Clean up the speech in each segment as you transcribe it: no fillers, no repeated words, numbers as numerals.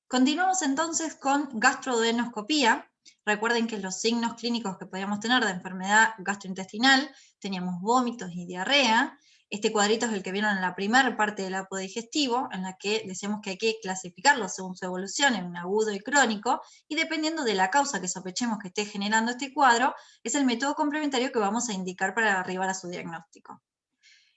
Continuamos entonces con gastroduodenoscopía. Recuerden que los signos clínicos que podíamos tener de enfermedad gastrointestinal, teníamos vómitos y diarrea. Este cuadrito es el que vieron en la primera parte del apodigestivo, en la que decíamos que hay que clasificarlo según su evolución en agudo y crónico, y dependiendo de la causa que sospechemos que esté generando este cuadro, es el método complementario que vamos a indicar para arribar a su diagnóstico.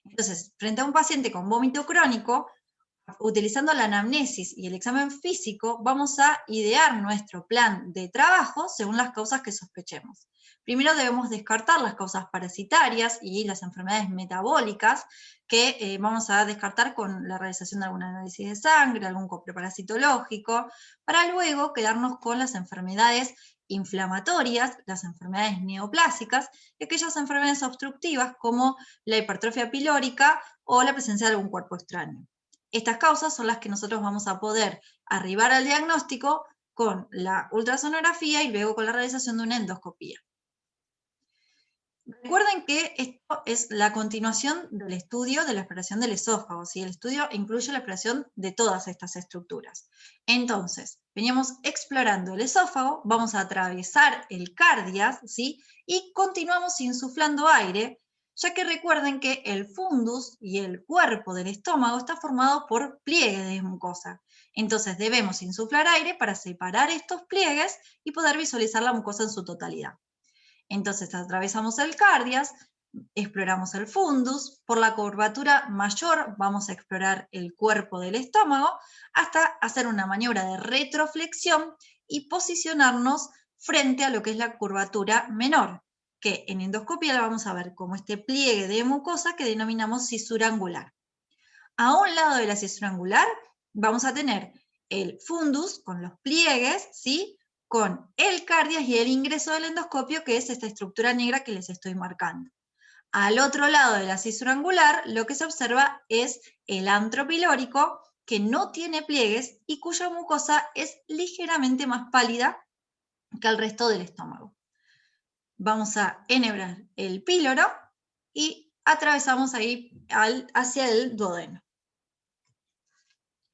Entonces, frente a un paciente con vómito crónico, utilizando la anamnesis y el examen físico, vamos a idear nuestro plan de trabajo según las causas que sospechemos. Primero debemos descartar las causas parasitarias y las enfermedades metabólicas, que vamos a descartar con la realización de algún análisis de sangre, algún copreparasitológico, para luego quedarnos con las enfermedades inflamatorias, las enfermedades neoplásicas y aquellas enfermedades obstructivas como la hipertrofia pilórica o la presencia de algún cuerpo extraño. Estas causas son las que nosotros vamos a poder arribar al diagnóstico con la ultrasonografía y luego con la realización de una endoscopía. Recuerden que esto es la continuación del estudio de la exploración del esófago, ¿sí? El estudio incluye la exploración de todas estas estructuras. Entonces, veníamos explorando el esófago, vamos a atravesar el cardias, ¿sí? Y continuamos insuflando aire, ya que recuerden que el fundus y el cuerpo del estómago está formado por pliegues de mucosa. Entonces debemos insuflar aire para separar estos pliegues y poder visualizar la mucosa en su totalidad. Entonces atravesamos el cardias, exploramos el fundus, por la curvatura mayor vamos a explorar el cuerpo del estómago hasta hacer una maniobra de retroflexión y posicionarnos frente a lo que es la curvatura menor, que en endoscopia la vamos a ver como este pliegue de mucosa que denominamos cisura angular. A un lado de la cisura angular vamos a tener el fundus con los pliegues, ¿sí? Con el cardias y el ingreso del endoscopio, que es esta estructura negra que les estoy marcando. Al otro lado de la cisura angular, lo que se observa es el antro pilórico, que no tiene pliegues y cuya mucosa es ligeramente más pálida que el resto del estómago. Vamos a enhebrar el píloro y atravesamos ahí hacia el duodeno.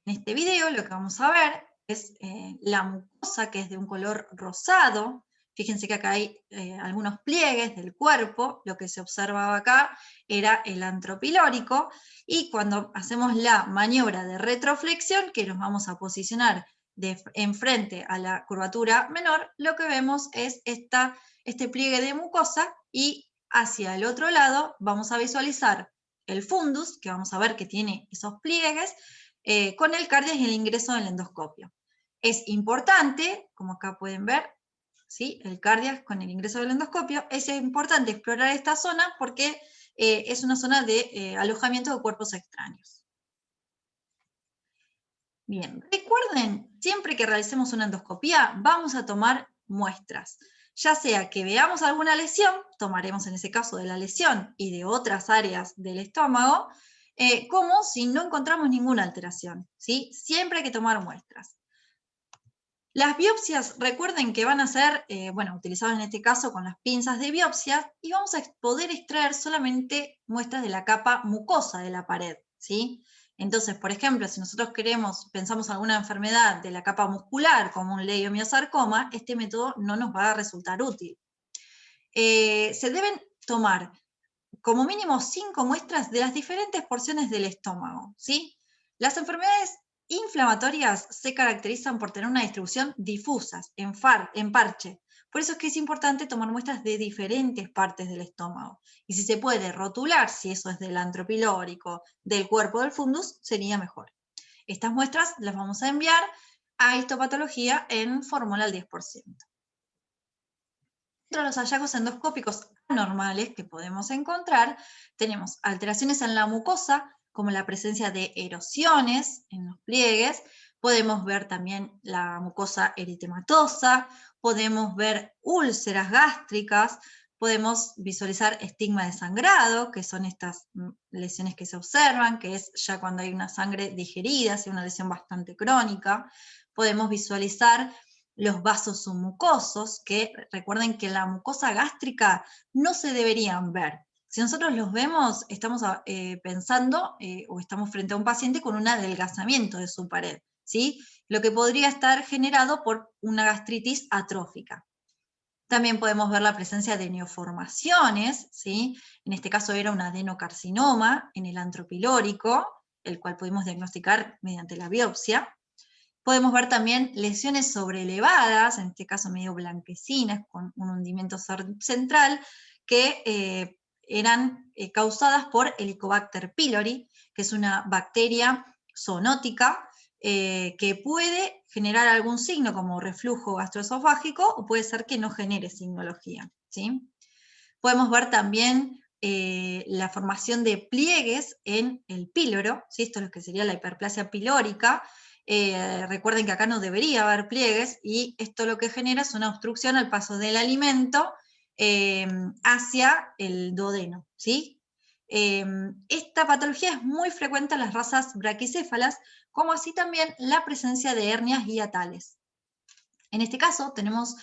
En este video lo que vamos a ver es la mucosa, que es de un color rosado. Fíjense que acá hay algunos pliegues del cuerpo. Lo que se observaba acá era el antro pilórico. Y cuando hacemos la maniobra de retroflexión, que nos vamos a posicionar enfrente a la curvatura menor, lo que vemos es este pliegue de mucosa, y hacia el otro lado vamos a visualizar el fundus, que vamos a ver que tiene esos pliegues, con el cardias y el ingreso del endoscopio. Es importante, como acá pueden ver, ¿sí? El cardias con el ingreso del endoscopio, es importante explorar esta zona porque es una zona de alojamiento de cuerpos extraños. Bien, recuerden, siempre que realicemos una endoscopía, vamos a tomar muestras. Ya sea que veamos alguna lesión, tomaremos en ese caso de la lesión y de otras áreas del estómago, como si no encontramos ninguna alteración, ¿sí? Siempre hay que tomar muestras. Las biopsias, recuerden que van a ser, utilizadas en este caso con las pinzas de biopsia, y vamos a poder extraer solamente muestras de la capa mucosa de la pared, ¿sí? Entonces, por ejemplo, si nosotros pensamos alguna enfermedad de la capa muscular, como un leiomiosarcoma, este método no nos va a resultar útil. Se deben tomar como mínimo 5 muestras de las diferentes porciones del estómago, ¿sí? Las enfermedades inflamatorias se caracterizan por tener una distribución difusa, en parche. Por eso es que es importante tomar muestras de diferentes partes del estómago. Y si se puede rotular, si eso es del antro pilórico, del cuerpo del fundus, sería mejor. Estas muestras las vamos a enviar a histopatología en fórmula al 10%. Entre los hallazgos endoscópicos anormales que podemos encontrar, tenemos alteraciones en la mucosa, como la presencia de erosiones en los pliegues. Podemos ver también la mucosa eritematosa, podemos ver úlceras gástricas, podemos visualizar estigma de sangrado, que son estas lesiones que se observan, que es ya cuando hay una sangre digerida, es una lesión bastante crónica. Podemos visualizar los vasos submucosos, que recuerden que la mucosa gástrica no se deberían ver. Si nosotros los vemos, estamos pensando o estamos frente a un paciente con un adelgazamiento de su pared. ¿sí? Lo que podría estar generado por una gastritis atrófica. También podemos ver la presencia de neoformaciones, ¿sí? En este caso era un adenocarcinoma en el antro pilórico, el cual pudimos diagnosticar mediante la biopsia. Podemos ver también lesiones sobrelevadas, en este caso medio blanquecinas, con un hundimiento central, que eran causadas por Helicobacter pylori, que es una bacteria zoonótica que puede generar algún signo como reflujo gastroesofágico, o puede ser que no genere signología, ¿sí? Podemos ver también la formación de pliegues en el píloro, ¿sí? Esto es lo que sería la hiperplasia pilórica. Recuerden que acá no debería haber pliegues, y esto lo que genera es una obstrucción al paso del alimento hacia el duodeno, ¿sí? Esta patología es muy frecuente en las razas braquicéfalas, como así también la presencia de hernias hiatales. En este caso tenemos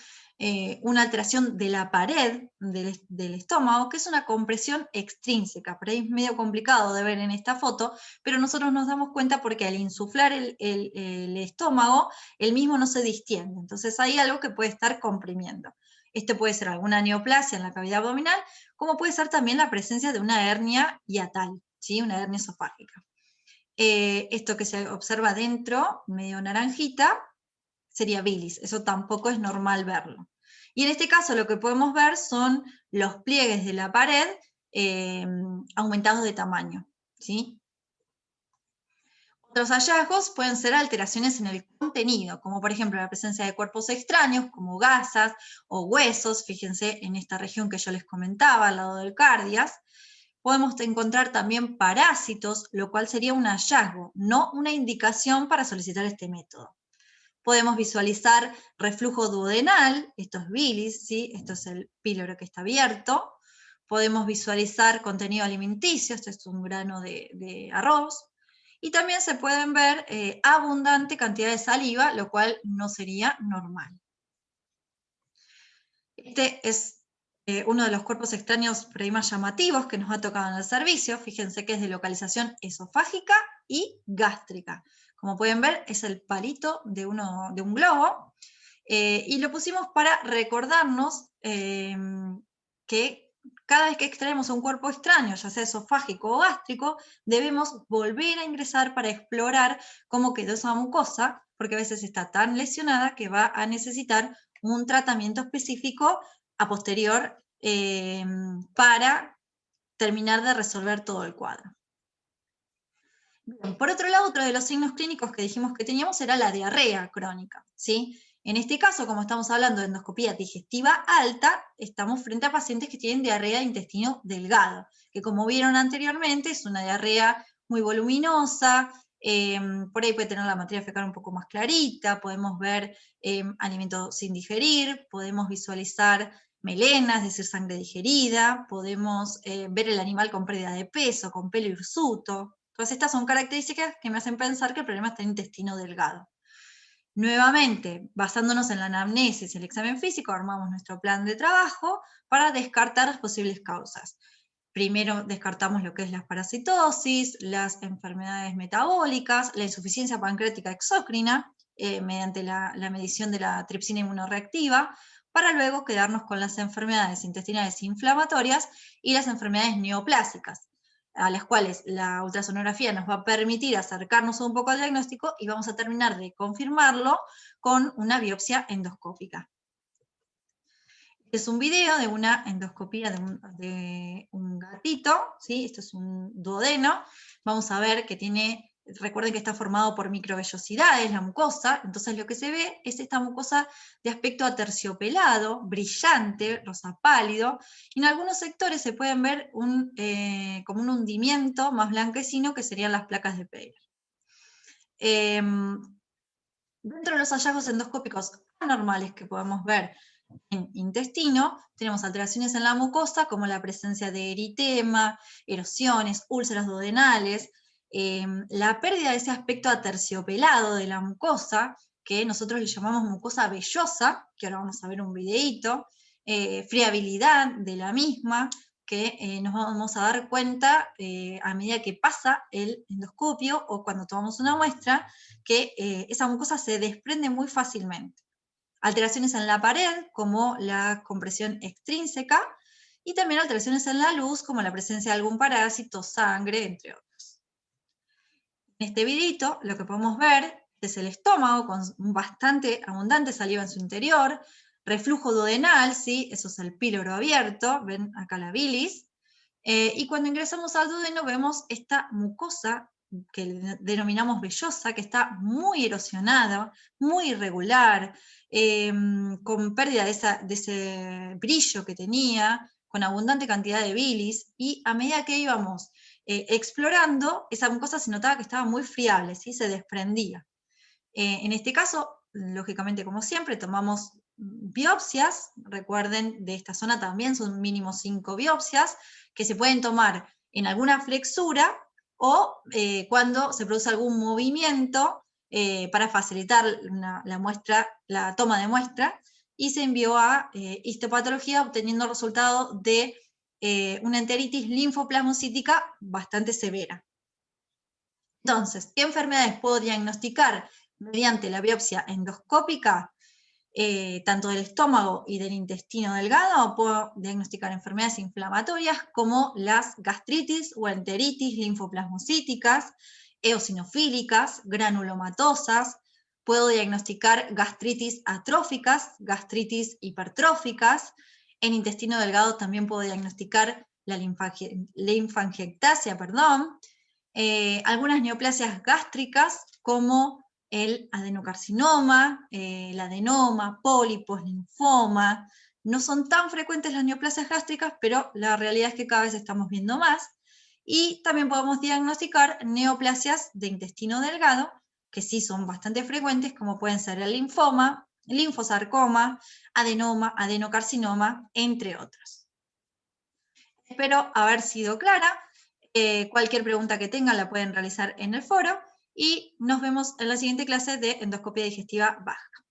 una alteración de la pared del estómago, que es una compresión extrínseca. Por ahí es medio complicado de ver en esta foto, pero nosotros nos damos cuenta porque al insuflar el estómago, el mismo no se distiende. Entonces hay algo que puede estar comprimiendo. Esto puede ser alguna neoplasia en la cavidad abdominal, como puede ser también la presencia de una hernia hiatal, ¿sí? Una hernia esofágica. Esto que se observa dentro, medio naranjita, sería bilis. Eso tampoco es normal verlo. Y en este caso lo que podemos ver son los pliegues de la pared aumentados de tamaño, ¿sí? Otros hallazgos pueden ser alteraciones en el contenido, como por ejemplo la presencia de cuerpos extraños, como gasas o huesos. Fíjense en esta región que yo les comentaba, al lado del cardias. Podemos encontrar también parásitos, lo cual sería un hallazgo, no una indicación para solicitar este método. Podemos visualizar reflujo duodenal, esto es bilis, ¿sí? Esto es el píloro que está abierto. Podemos visualizar contenido alimenticio, esto es un grano de arroz. Y también se pueden ver abundante cantidad de saliva, lo cual no sería normal. Este es uno de los cuerpos extraños por ahí más llamativos que nos ha tocado en el servicio. Fíjense que es de localización esofágica y gástrica. Como pueden ver, es el palito de un globo, y lo pusimos para recordarnos que cada vez que extraemos un cuerpo extraño, ya sea esofágico o gástrico, debemos volver a ingresar para explorar cómo quedó esa mucosa, porque a veces está tan lesionada que va a necesitar un tratamiento específico a posterior para terminar de resolver todo el cuadro. Bien, por otro lado, otro de los signos clínicos que dijimos que teníamos era la diarrea crónica, ¿sí? En este caso, como estamos hablando de endoscopía digestiva alta, estamos frente a pacientes que tienen diarrea de intestino delgado, que como vieron anteriormente es una diarrea muy voluminosa, por ahí puede tener la materia fecal un poco más clarita, podemos ver alimentos sin digerir, podemos visualizar melenas, es decir, sangre digerida, podemos ver el animal con pérdida de peso, con pelo hirsuto. Todas estas son características que me hacen pensar que el problema está en intestino delgado. Nuevamente, basándonos en la anamnesis y el examen físico, armamos nuestro plan de trabajo para descartar las posibles causas. Primero descartamos lo que es la parasitosis, las enfermedades metabólicas, la insuficiencia pancreática exócrina, mediante la medición de la tripsina inmunorreactiva, para luego quedarnos con las enfermedades intestinales inflamatorias y las enfermedades neoplásicas, a las cuales la ultrasonografía nos va a permitir acercarnos un poco al diagnóstico, y vamos a terminar de confirmarlo con una biopsia endoscópica. Este es un video de una endoscopía de un gatito, ¿sí? Esto es un duodeno. Vamos a ver que tiene, recuerden que está formado por microvellosidades, la mucosa. Entonces lo que se ve es esta mucosa de aspecto aterciopelado, brillante, rosa pálido, y en algunos sectores se pueden ver como un hundimiento más blanquecino, que serían las placas de Peyler. Dentro de los hallazgos endoscópicos anormales que podemos ver en intestino, tenemos alteraciones en la mucosa, como la presencia de eritema, erosiones, úlceras duodenales, la pérdida de ese aspecto aterciopelado de la mucosa, que nosotros le llamamos mucosa vellosa, que ahora vamos a ver un videíto, friabilidad de la misma, que nos vamos a dar cuenta a medida que pasa el endoscopio o cuando tomamos una muestra, que esa mucosa se desprende muy fácilmente. Alteraciones en la pared, como la compresión extrínseca, y también alteraciones en la luz, como la presencia de algún parásito, sangre, entre otros. En este videito lo que podemos ver es el estómago con bastante abundante saliva en su interior, reflujo duodenal, ¿sí? Eso es el píloro abierto, ven acá la bilis, y cuando ingresamos al duodeno vemos esta mucosa que denominamos vellosa, que está muy erosionada, muy irregular, con pérdida de ese brillo que tenía, con abundante cantidad de bilis, y a medida que íbamos explorando, esa mucosa se notaba que estaba muy friable, ¿sí? Se desprendía. En este caso, lógicamente, como siempre, tomamos biopsias. Recuerden, de esta zona también son mínimo 5 biopsias, que se pueden tomar en alguna flexura o cuando se produce algún movimiento para facilitar la toma de muestra, y se envió a histopatología obteniendo el resultado de una enteritis linfoplasmocítica bastante severa. Entonces, ¿qué enfermedades puedo diagnosticar mediante la biopsia endoscópica? Tanto del estómago y del intestino delgado, puedo diagnosticar enfermedades inflamatorias como las gastritis o enteritis linfoplasmocíticas, eosinofílicas, granulomatosas. Puedo diagnosticar gastritis atróficas, gastritis hipertróficas. En intestino delgado también puedo diagnosticar la linfangiectasia, algunas neoplasias gástricas como el adenocarcinoma, el adenoma, pólipos, linfoma. No son tan frecuentes las neoplasias gástricas, pero la realidad es que cada vez estamos viendo más. Y también podemos diagnosticar neoplasias de intestino delgado, que sí son bastante frecuentes, como pueden ser el linfoma, linfosarcoma, adenoma, adenocarcinoma, entre otros. Espero haber sido clara. Cualquier pregunta que tengan la pueden realizar en el foro, y nos vemos en la siguiente clase de endoscopia digestiva baja.